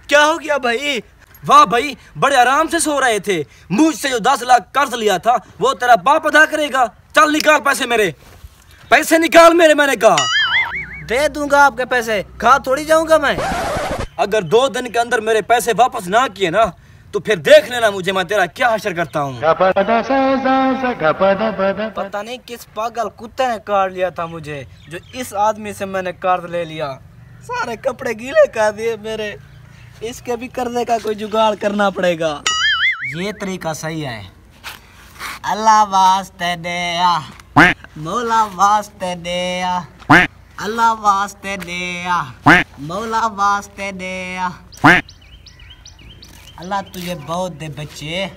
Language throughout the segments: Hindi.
क्या हो गया भाई? वाह भाई, बड़े आराम से सो रहे थे। मुझसे जो 10 लाख कर्ज लिया था वो तेरा बाप अदा करेगा। चल निकाल पैसे मेरे, पैसे निकाल मेरे। मैंने कहा दे दूंगा आपके पैसे, खा थोड़ी जाऊंगा मैं। अगर 2 दिन के अंदर मेरे पैसे वापस ना किए ना तो फिर देख लेना मुझे मैं तेरा क्या हशर करता हूँ। पता नहीं किस पागल कुत्ते ने काट लिया था मुझे, जो इस आदमी से मैंने कर्ज ले लिया। सारे कपड़े गीले कर दिए मेरे। इसके भी कर्जे का कोई जुगाड़ करना पड़ेगा। ये तरीका सही है। अल्लाह वास्ते दिया, मौला वास्ते दिया, अल्लाह वास्ते दिया, मौला वास्ते दिया। अल्लाह तुझे बहुत दे बच्चे,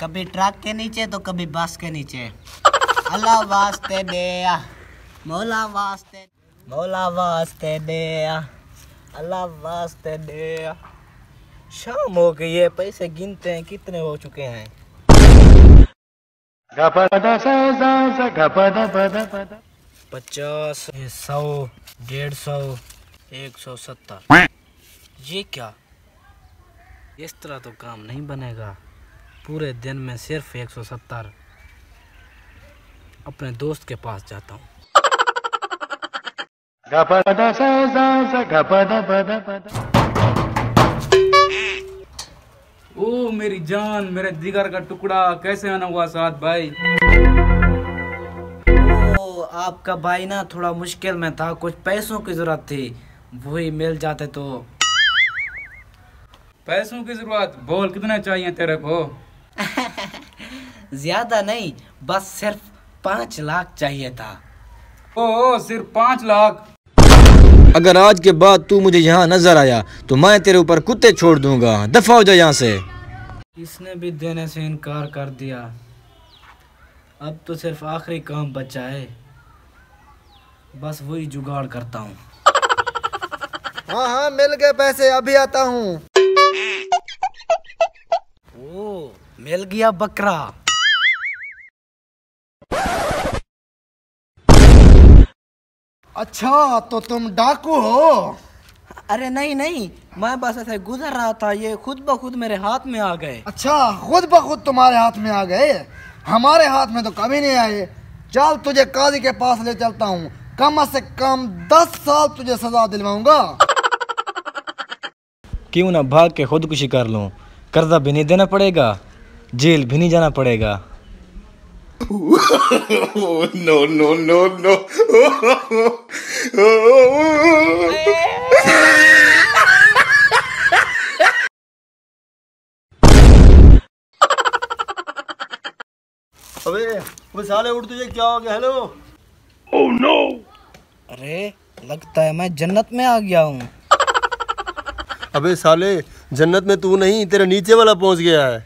कभी ट्रक के नीचे तो कभी बस के नीचे। अल्लाह वास्ते दिया, मौला वास्ते, मौला वास्ते दिया, अल्लाह वास्ते दिया। शाम हो गई है, पैसे गिनते हैं कितने हो चुके हैं। 50, 100, 150, 170। ये क्या? इस तरह तो काम नहीं बनेगा। पूरे दिन में सिर्फ 170। अपने दोस्त के पास जाता हूँ। ओ मेरी जान, मेरे जिगर का टुकड़ा, कैसे आना हुआ साथ भाई? ओ आपका भाई ना थोड़ा मुश्किल में था, कुछ पैसों की जरूरत थी, वही मिल जाते तो। पैसों की जरूरत? बोल कितने चाहिए तेरे को? ज्यादा नहीं, बस सिर्फ 5 लाख चाहिए था। ओ सिर्फ 5 लाख? अगर आज के बाद तू मुझे यहाँ नजर आया तो मैं तेरे ऊपर कुत्ते छोड़ दूंगा। दफा हो जा यहाँ से। इसने भी देने से इनकार कर दिया। अब तो सिर्फ आखिरी काम बचा है, बस वही जुगाड़ करता हूँ। हाँ हाँ मिल गए पैसे, अभी आता हूँ। ओ मिल गया बकरा। अच्छा तो तुम डाकू हो? अरे नहीं नहीं, मैं बस ऐसे गुजर रहा था, ये खुद ब खुद मेरे हाथ में आ गए। अच्छा खुद ब खुद तुम्हारे हाथ में आ गए? हमारे हाथ में तो कभी नहीं आए। चल तुझे काजी के पास ले चलता हूँ, कम से कम 10 साल तुझे सजा दिलवाऊंगा। क्यों ना भाग के खुदकुशी कर लूं, कर्जा भी नहीं देना पड़ेगा, जेल भी नहीं जाना पड़ेगा। no, no, no, no. अबे साले उठ, तुझे क्या हो गया? हेलो। Oh no. अरे लगता है मैं जन्नत में आ गया हूँ। अबे साले, जन्नत में तू नहीं, तेरे नीचे वाला पहुंच गया है।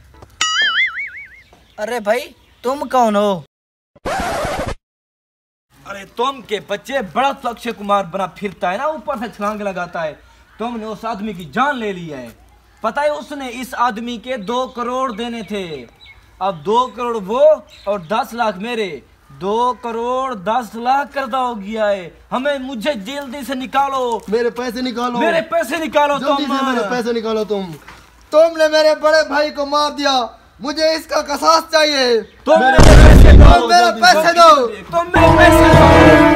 अरे भाई तुम कौन हो? अरे तुम के बच्चे, बड़ा तो अक्षय कुमार बना फिरता है ना, ऊपर से छलांग लगाता है। तुमने उस आदमी की जान ले ली है। पता है उसने इस आदमी के 2 करोड़ देने थे। अब 2 करोड़ वो और 10 लाख मेरे, 2 करोड़ 10 लाख कर्जा हो गया है। हमें मुझे जल्दी से निकालो। मेरे पैसे निकालो, मेरे पैसे निकालो। जल्दी से मेरे पैसे निकालो। तुमने मेरे बड़े भाई को मार दिया, मुझे इसका कसास चाहिए। तुम मेरे पैसे दो। तुम मेरे पैसे दो। तुम मेरे पैसे दो।